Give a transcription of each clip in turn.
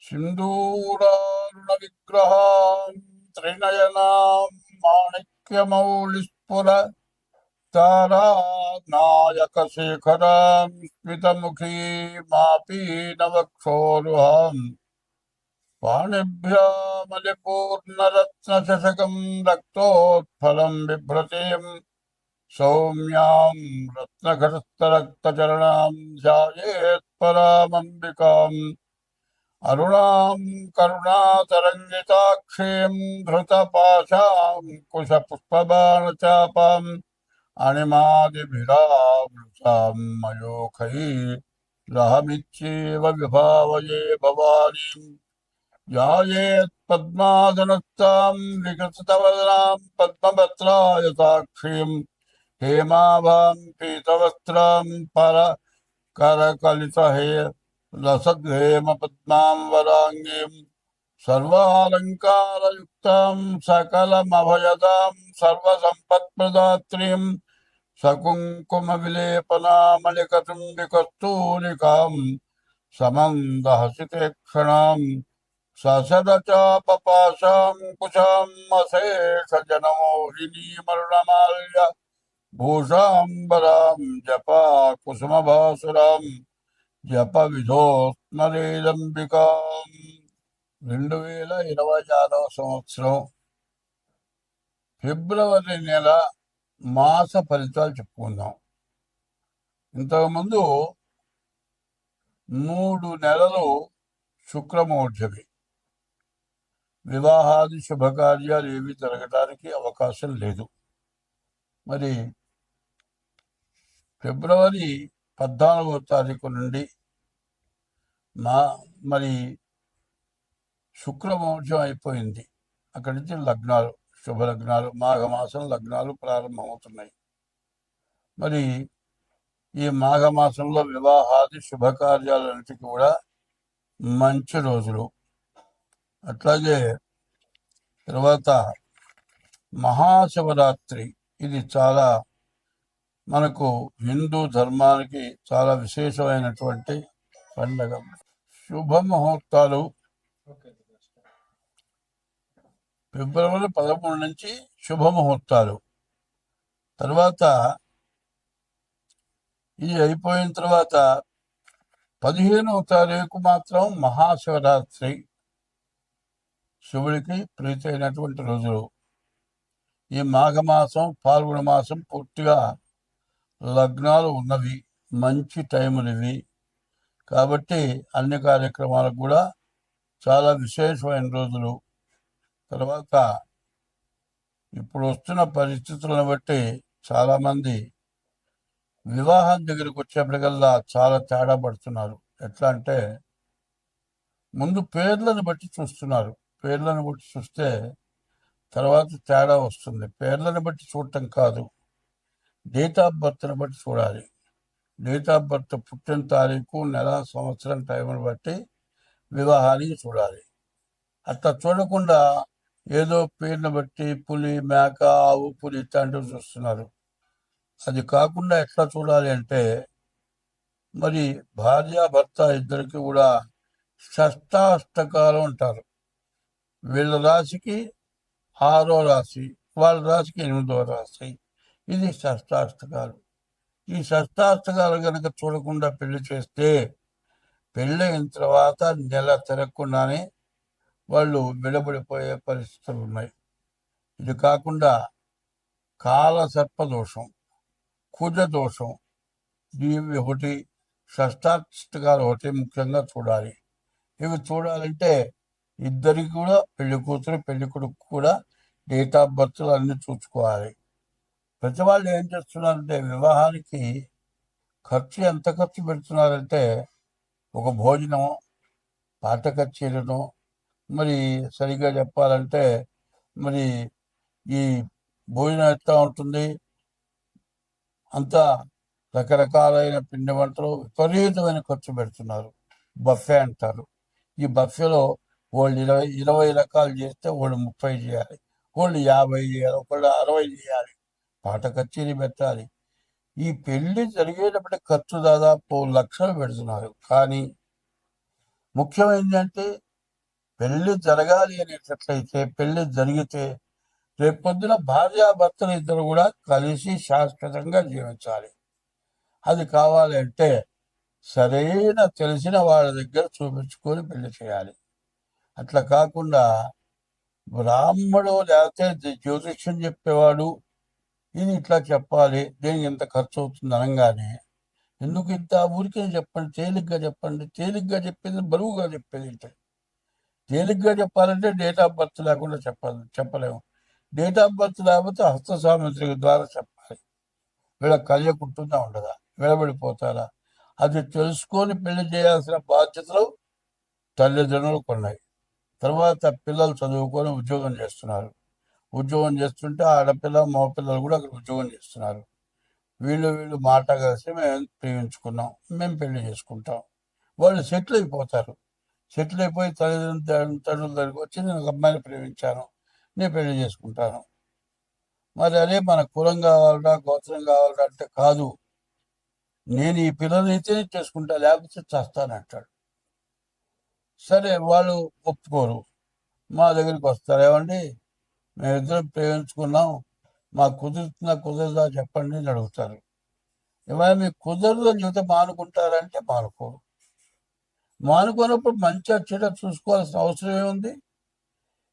సింధూరారుణ విగ్రహాం త్రినయనాం మాణిక్యమౌళిస్ఫుర తారానాయక శేఖరాం స్మితముఖీమాపీనవక్షోరుహాం పాణిభ్యామలిపూర్ణరత్నశశకం రక్తోత్ఫలం బిభ్రతీం సౌమ్యాం రత్నఘటస్థరక్తచరణాం ధ్యాయేత్పరామంబికాం అరుణాం కరుణాతరంగితాక్షీం ధృతపాశాం కుశపుష్పబాణచాపాం అణిమాదిభిరావృతాం మయూఖైరహమిచ్చేవ విభావయే భవానీం ధ్యాయేత్పద్మాసనస్థాం వికసితవదనాం పద్మపత్రాయతాక్షీం హేమాభాం పీతవస్త్రాం పరకరకలితహే లసద్హేమ పద్మాం వరాంగీం సర్వాలంకారయుక్తాం సకలమభయదాం సర్వసంపత్ప్రదాత్రీం సకుంకుమ విలేపనామలికతుంబికస్తూరికాం సమందహసితే క్షణాం ససదచాపపాశాం కుశాం అశేష జనమోహినీమరుణమాల్య భూషాంబరాం జపా కుసుమభాసురాం జప విధోస్మరేదంబికాం. 2026 సంవత్సరం ఫిబ్రవరి నెల మాస ఫలితాలు చెప్పుకుందాం. ఇంతకుముందు 3 నెలలు శుక్రమౌఢ్యమి, వివాహాది శుభకార్యాలు ఏవి జరగడానికి అవకాశం లేదు. మరి ఫిబ్రవరి 14వ తారీఖు నుండి మరి శుక్రమౌఢ్యం అయిపోయింది. అక్కడి నుంచి లగ్నాలు, శుభలగ్నాలు, మాఘమాసం లగ్నాలు ప్రారంభమవుతున్నాయి. మరి ఈ మాఘమాసంలో వివాహాది శుభకార్యాలన్నిటికీ కూడా మంచి రోజులు. అట్లాగే తర్వాత మహాశివరాత్రి, ఇది చాలా మనకు హిందూ ధర్మానికి చాలా విశేషమైనటువంటి పండగ. శుభముహూర్తాలు ఫిబ్రవరి 13 నుంచి శుభముహూర్తాలు. తర్వాత ఇది అయిపోయిన తర్వాత 15వ తారీఖు మాత్రం మహాశివరాత్రి, శివుడికి ప్రీతి అయినటువంటి రోజులు. ఈ మాఘమాసం పాల్గొన మాసం పూర్తిగా లగ్నాలు ఉన్నవి, మంచి టైములు ఇవి. కాబట్టి అన్ని కార్యక్రమాలకు కూడా చాలా విశేషమైన రోజులు. తర్వాత ఇప్పుడు వస్తున్న పరిస్థితులను బట్టి చాలామంది వివాహం దగ్గరికి వచ్చేప్పటికల్లా చాలా తేడా పడుతున్నారు. ఎట్లా అంటే ముందు పేర్లను బట్టి చూస్తున్నారు. పేర్లను బట్టి చూస్తే తర్వాత తేడా వస్తుంది. పేర్లను బట్టి చూడటం కాదు, డేట్ ఆఫ్ బర్త్ని బట్టి చూడాలి. డేట్ ఆఫ్ బర్త్, పుట్టిన తారీఖు, నెల, సంవత్సరం, టైంని బట్టి వివాహానికి చూడాలి. అట్లా చూడకుండా ఏదో పేరుని బట్టి పులి, మేక, ఆవు, పులి ఇట్లాంటివి చూస్తున్నారు. అది కాకుండా ఎట్లా చూడాలి అంటే, మరి భార్యాభర్త ఇద్దరికి కూడా షష్టాష్టకాలు అంటారు. వీళ్ళ రాశికి 6వ రాశి, వాళ్ళ రాశికి 8వ రాశి, ఇది షష్టాష్టకాలు. ఈ షష్టాష్టకాలు కనుక చూడకుండా పెళ్లి చేస్తే పెళ్ళైన తర్వాత నెల తిరగకుండానే వాళ్ళు విడబడిపోయే పరిస్థితులు ఉన్నాయి. ఇది కాకుండా కాలసర్పదోషం, కుజదోషం, ఇవి ఒకటి, షష్టాష్టకాలు ఒకటి ముఖ్యంగా చూడాలి. ఇవి చూడాలంటే ఇద్దరికి కూడా, పెళ్లి కూతురు పెళ్లి కొడుకు కూడా డేట్ ఆఫ్ బర్త్లు అన్నీ చూసుకోవాలి. ప్రతి వాళ్ళు ఏం చేస్తున్నారంటే వివాహానికి ఖర్చు ఎంత ఖర్చు పెడుతున్నారంటే, ఒక భోజనం, పాట కచేరీను, మరి సరిగ్గా చెప్పాలంటే మరి ఈ భోజనం ఎట్లా ఉంటుంది, అంతా రకరకాలైన పిండి వంటలు విపరీతమైన ఖర్చు పెడుతున్నారు. బఫే అంటారు. ఈ బఫేలో వాళ్ళు 20 రకాలు చేస్తే వాళ్ళు 30 చేయాలి, వాళ్ళు 50 చేయాలి, ఒకళ్ళు 60 చేయాలి, పాట కచేరీ పెట్టాలి. ఈ పెళ్లి జరిగేటప్పటి ఖర్చు దాదాపు లక్షలు పెడుతున్నారు. కానీ ముఖ్యమైనది అంటే పెళ్లి జరగాలి అనేటట్లయితే, పెళ్లి జరిగితే రేపొద్దున భార్యాభర్తలు ఇద్దరు కూడా కలిసి శాశ్వతంగా జీవించాలి. అది కావాలి అంటే సరైన తెలిసిన వాళ్ళ దగ్గర చూపించుకొని పెళ్లి చేయాలి. అట్లా కాకుండా బ్రాహ్మడు లేకపోతే జ్యోతిష్యం చెప్పేవాడు ఇది ఇట్లా చెప్పాలి, దేనికి ఇంత ఖర్చు అవుతుంది అనగానే ఎందుకు ఇంత ఊరికే చెప్పండి, తేలిగ్గా చెప్పండి. తేలిగ్గా చెప్పేది బరువుగా చెప్పేది ఏంటి? తేలిగ్గా చెప్పాలంటే డేట్ ఆఫ్ బర్త్ లేకుండా చెప్పలేము. డేట్ ఆఫ్ బర్త్ లేకపోతే హస్త సాముద్రిక ద్వారా చెప్పాలి. వీళ్ళ కలియకుంటుందా ఉండదా, విడబడిపోతారా? అది తెలుసుకొని పెళ్లి చేయాల్సిన బాధ్యతలు తల్లిదండ్రులకు ఉన్నాయి. తర్వాత పిల్లలు చదువుకొని ఉద్యోగం చేస్తున్నారు. ఉద్యోగం చేస్తుంటే ఆడపిల్ల మగపిల్లలు కూడా అక్కడ ఉద్యోగం చేస్తున్నారు. వీళ్ళు మాట కలిసి మేము ప్రేమించుకున్నాం, మేము పెళ్లి చేసుకుంటాం. వాళ్ళు సెటిల్ అయిపోతారు. సెటిల్ అయిపోయి తల్లిదండ్రుల దగ్గరికి వచ్చి నేను ఒక అమ్మాయిని ప్రేమించాను, నేను పెళ్లి చేసుకుంటాను. మరి అదే మన కులం కావాలరా, గోత్రం కావాలరా అంటే కాదు, నేను ఈ పిల్లలైతేనే చేసుకుంటా, లేకపోతే చేస్తానంటాడు. సరే వాళ్ళు ఒప్పుకోరు. మా దగ్గరికి వస్తారు, ఏమండి మేమిద్దరం ప్రేమించుకున్నాం, మాకు కుదురుతుందా కుదరదా చెప్పండి అని అడుగుతారు. ఏమైనా మీకు కుదరదు అని చెబితే మానుకుంటారంటే మానుకోరు. మానుకున్నప్పుడు మంచి చెడ్డ చూసుకోవాల్సిన అవసరం ఏముంది?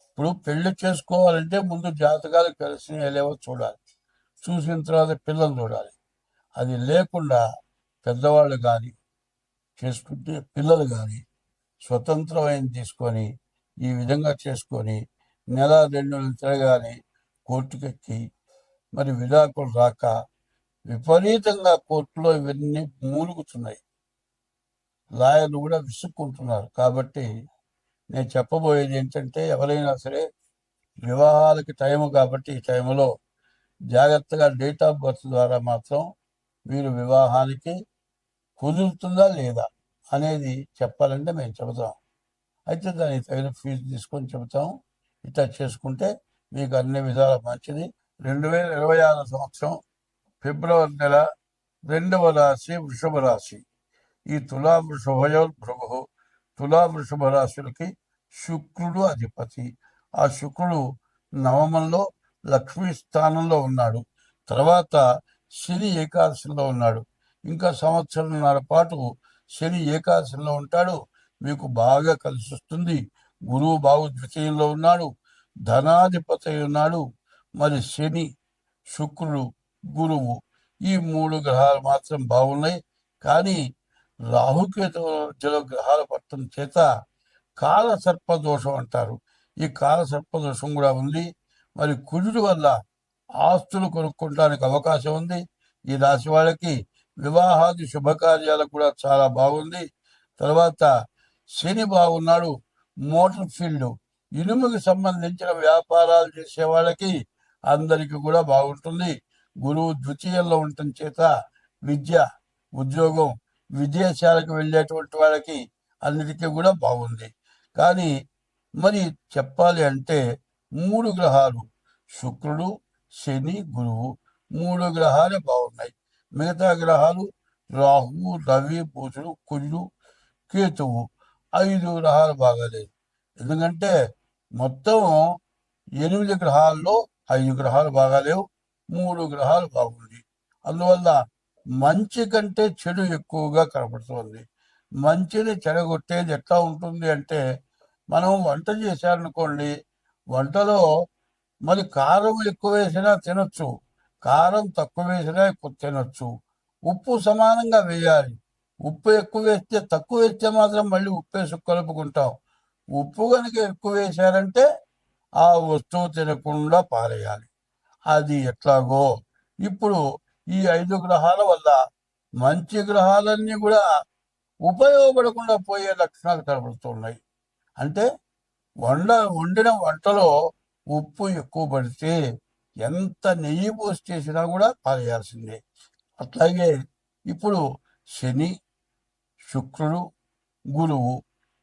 ఇప్పుడు పెళ్లి చేసుకోవాలంటే ముందు జాతకాలు కలిసి లేవో చూడాలి. చూసిన తర్వాత పిల్లలు చూడాలి. అది లేకుండా పెద్దవాళ్ళు కానీ చేసుకుంటే పిల్లలు కానీ స్వతంత్రమైన తీసుకొని ఈ విధంగా చేసుకొని నెల 2 నెలలు తిరగానే కోర్టుకెక్కి మరి విడాకులు రాక విపరీతంగా కోర్టులో ఇవన్నీ మూలుగుతున్నాయి. లాయర్లు కూడా విసుక్కుంటున్నారు. కాబట్టి నేను చెప్పబోయేది ఏంటంటే, ఎవరైనా సరే వివాహాలకి టైము కాబట్టి ఈ టైంలో జాగ్రత్తగా డేట్ ఆఫ్ బర్త్ ద్వారా మాత్రం మీరు వివాహానికి కుదురుతుందా లేదా అనేది చెప్పాలంటే మేము చెబుతాం. అయితే దానికి తగిన ఫీజు తీసుకొని చెబుతాం. ఇట్లా చేసుకుంటే మీకు అన్ని విధాల మంచిది. 2026 సంవత్సరం ఫిబ్రవరి నెల 2వ రాశి వృషభ రాశి. ఈ తులా భృగు తులా వృషభ రాశులకి శుక్రుడు అధిపతి. ఆ శుక్రుడు నవమంలో లక్ష్మీ స్థానంలో ఉన్నాడు. తర్వాత శని ఏకాదశంలో ఉన్నాడు. ఇంకా సంవత్సరంన్నర పాటు శని ఏకాదశంలో ఉంటాడు. మీకు బాగా కలిసి వస్తుంది. గురువు బాగు ద్వితీయంలో ఉన్నాడు, ధనాధిపతి ఉన్నాడు. మరి శని, శుక్రుడు, గురువు ఈ 3 గ్రహాలు మాత్రం బాగున్నాయి. కానీ రాహుకేతువుల మధ్యలో గ్రహాలు పట్టడం చేత కాలసర్ప దోషం అంటారు. ఈ కాలసర్ప దోషం కూడా ఉంది. మరి కుజుడి వల్ల ఆస్తులు కొనుక్కోవడానికి అవకాశం ఉంది. ఈ రాశి వాళ్ళకి వివాహాది శుభకార్యాలకు కూడా చాలా బాగుంది. తర్వాత శని బాగున్నాడు. మోటార్ ఫీల్డ్, ఇనుముకి సంబంధించిన వ్యాపారాలు చేసే వాళ్ళకి అందరికీ కూడా బాగుంటుంది. గురువు ద్వితీయంలో ఉండటం చేత విద్య, ఉద్యోగం, విదేశాలకు వెళ్ళేటువంటి వాళ్ళకి అన్నిటికీ కూడా బాగుంది. కానీ మరి చెప్పాలి అంటే 3 గ్రహాలు శుక్రుడు, శని, గురువు 3 గ్రహాలే బాగున్నాయి. మిగతా గ్రహాలు రాహువు, రవి, బుధుడు, కుజుడు, కేతువు 5 గ్రహాలు బాగాలేదు. ఎందుకంటే మొత్తం 8 గ్రహాల్లో 5 గ్రహాలు బాగాలేవు, 3 గ్రహాలు బాగుంది. అందువల్ల మంచి కంటే చెడు ఎక్కువగా కనపడుతుంది. మంచిని చెడగొట్టేది ఎట్లా ఉంటుంది అంటే, మనం వంట చేశారనుకోండి, వంటలో మరి కారం ఎక్కువ వేసినా తినొచ్చు, కారం తక్కువ వేసినా తినొచ్చు. ఉప్పు సమానంగా వేయాలి. ఉప్పు ఎక్కువ వేస్తే, తక్కువ వేస్తే మాత్రం మళ్ళీ ఉప్పు వేసి కలుపుకుంటాం. ఉప్పు కనుక ఎక్కువ వేశారంటే ఆ వస్తువు తినకుండా పారేయాలి. అది ఎట్లాగో ఇప్పుడు ఈ 5 గ్రహాల వల్ల మంచి గ్రహాలన్నీ కూడా ఉపయోగపడకుండా పోయే లక్షణాలు కనబడుతున్నాయి. అంటే వండిన వంటలో ఉప్పు ఎక్కువ పడితే ఎంత నెయ్యి పోసి చేసినా కూడా పారేయాల్సిందే. అట్లాగే ఇప్పుడు శని, శుక్రుడు, గురువు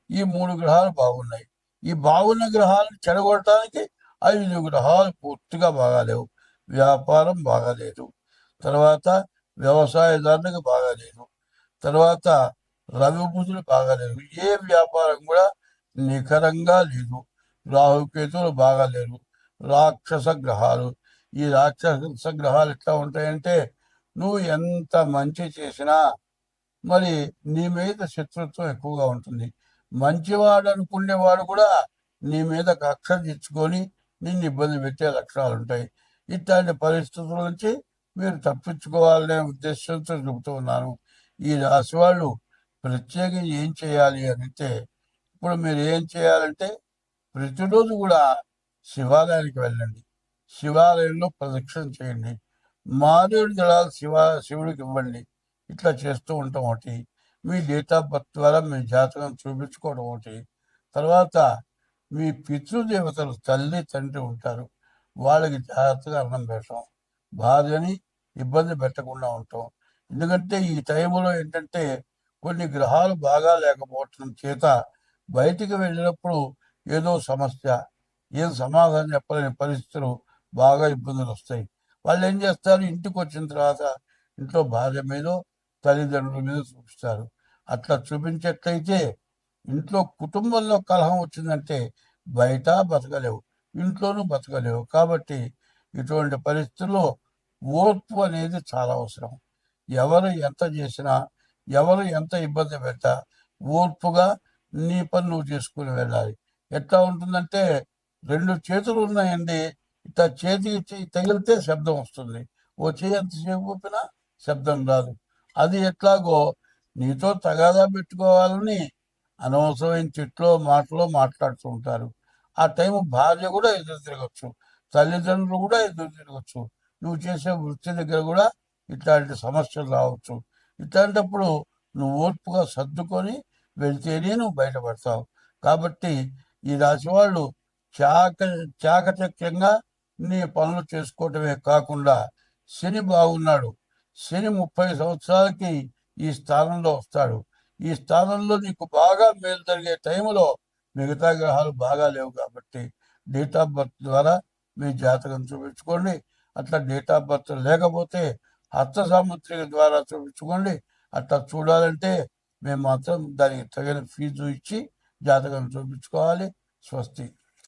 ఈ 3 గ్రహాలు బాగున్నాయి. ఈ బాగున్న గ్రహాలను చెడగొట్టడానికి 5 గ్రహాలు పూర్తిగా బాగాలేవు. వ్యాపారం బాగాలేదు, తర్వాత వ్యవసాయదారులకు బాగాలేదు, తర్వాత రవి బుధులు బాగాలేదు. ఏ వ్యాపారం కూడా నిఖరంగా లేదు. రాహుకేతువులు బాగాలేరు. రాక్షస గ్రహాలు. ఈ రాక్షస గ్రహాలు ఎట్లా ఉంటాయంటే నువ్వు ఎంత మంచి చేసినా మరి నీ మీద శత్రుత్వం ఎక్కువగా ఉంటుంది. మంచివాడు అనుకునేవాడు కూడా నీ మీద కక్ష తెచ్చుకొని నిన్ను ఇబ్బంది పెట్టే లక్షణాలు ఉంటాయి. ఇట్లాంటి పరిస్థితుల నుంచి మీరు తప్పించుకోవాలనే ఉద్దేశంతో చెబుతూ ఉన్నాను. ఈ రాశి వాళ్ళు ప్రత్యేకంగా ఏం చేయాలి అంటే ఇప్పుడు మీరు ఏం చేయాలంటే ప్రతిరోజు కూడా శివాలయానికి వెళ్ళండి. శివాలయంలో ప్రదక్షిణ చేయండి. మారేడు దళాలు శివుడికి ఇవ్వండి. ఇట్లా చేస్తూ ఉండటం ఒకటి. మీ డేట్ ఆఫ్ బర్త్ ద్వారా మీ జాతకం చూపించుకోవడం ఒకటి. తర్వాత మీ పితృదేవతలు తల్లి తండ్రి ఉంటారు. వాళ్ళకి జాగ్రత్తగా అన్నం పెట్టడం, భార్యని ఇబ్బంది పెట్టకుండా ఉండటం. ఎందుకంటే ఈ టైంలో ఏంటంటే కొన్ని గ్రహాలు బాగా లేకపోవటం చేత బయటికి వెళ్ళినప్పుడు ఏదో సమస్య, ఏం సమాధానం చెప్పలేని పరిస్థితులు, బాగా ఇబ్బందులు వస్తాయి. వాళ్ళు ఏం చేస్తారు, ఇంటికి వచ్చిన తర్వాత ఇంట్లో భార్య మీద తల్లిదండ్రుల మీద చూపిస్తారు. అట్లా చూపించేట్లయితే ఇంట్లో కుటుంబంలో కలహం వచ్చిందంటే బయట బతకలేవు, ఇంట్లోనూ బతకలేవు. కాబట్టి ఇటువంటి పరిస్థితుల్లో ఓర్పు అనేది చాలా అవసరం. ఎవరు ఎంత చేసినా, ఎవరు ఎంత ఇబ్బంది పెట్టా ఓర్పుగా నీ పని నువ్వు చేసుకుని వెళ్ళాలి. ఎట్లా ఉంటుందంటే రెండు చేతులు ఉన్నాయండి, ఇట్లా చేతికి తగిలితే శబ్దం వస్తుంది. ఓ చేయి ఎంతసేపు ఊపినా శబ్దం రాదు. అది ఎట్లాగో నీతో తగాదా పెట్టుకోవాలని అనవసరమైన చెట్లో మాటలో మాట్లాడుతూ ఉంటారు. ఆ టైం భార్య కూడా ఎదురు తిరగచ్చు, తల్లిదండ్రులు కూడా ఎదురు తిరగచ్చు. నువ్వు చేసే వృత్తి దగ్గర కూడా ఇట్లాంటి సమస్యలు రావచ్చు. ఇట్లాంటప్పుడు నువ్వు ఓర్పుగా సర్దుకొని వెళ్తేనే నువ్వు బయటపడతావు. కాబట్టి ఈ రాశి వాళ్ళు చాక చాకచక్యంగా నీ పనులు చేసుకోవటమే కాకుండా శని బాగున్నాడు. శని 30 సంవత్సరాలకి ఈ స్థానంలో వస్తాడు. ఈ స్థానంలో నీకు బాగా మేలు జరిగే టైంలో మిగతా గ్రహాలు బాగా లేవు. కాబట్టి డేట్ ఆఫ్ బర్త్ ద్వారా మీ జాతకం చూపించుకోండి. అట్లా డేట్ ఆఫ్ బర్త్ లేకపోతే హస్త సాముద్రిక ద్వారా చూపించుకోండి. అట్లా చూడాలంటే మేము మాత్రం దానికి తగిన ఫీజు ఇచ్చి జాతకం చూపించుకోవాలి. స్వస్తి.